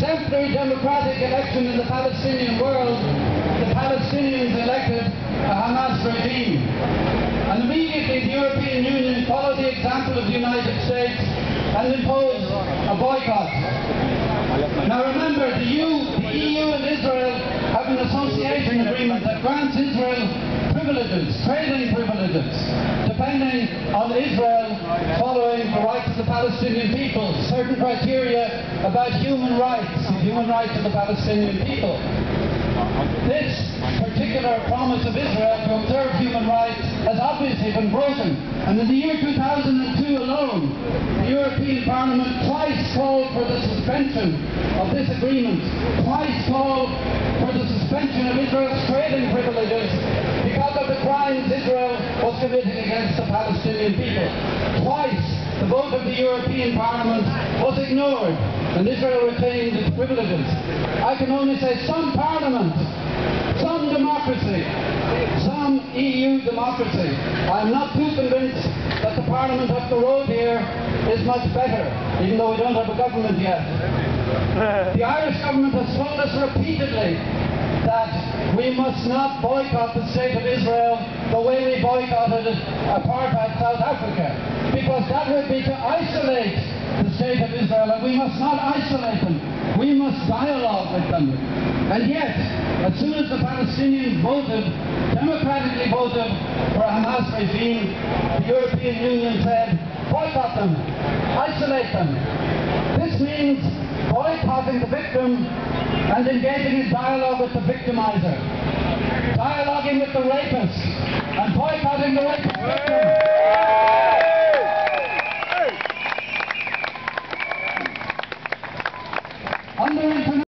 exemplary democratic election in the Palestinian world, the Palestinians elected a Hamas regime. And immediately the European Union followed the example of the United States and imposed a boycott. Now remember, the EU and Israel have an association agreement that grants Israel privileges, trading privileges, depending on Israel following the rights of the Palestinian people, certain criteria about human rights of the Palestinian people. This particular promise of Israel to observe human rights has obviously been broken, and in the year 2002 alone, the European Parliament twice called for the suspension of this agreement, twice called for the suspension of Israel's trading privileges because of the crimes Israel was committing against the Palestinian people. Twice the vote of the European Parliament was ignored and Israel retained its privileges. I can only say some parliament, some democracy, some EU democracy. I'm not too convinced that the parliament up the road here is much better, even though we don't have a government yet. The Irish government has told us repeatedly that we must not boycott the state of Israel the way we boycotted apartheid South Africa, because that would be to isolate the state of Israel, and we must not isolate them. We must dialogue with them. And yet, as soon as the Palestinians democratically voted for a Hamas regime, the European Union said, boycott them, isolate them. This means boycotting the victim and engaging in dialogue with the victimiser, dialoguing with the rapist and boycotting the rapist victim.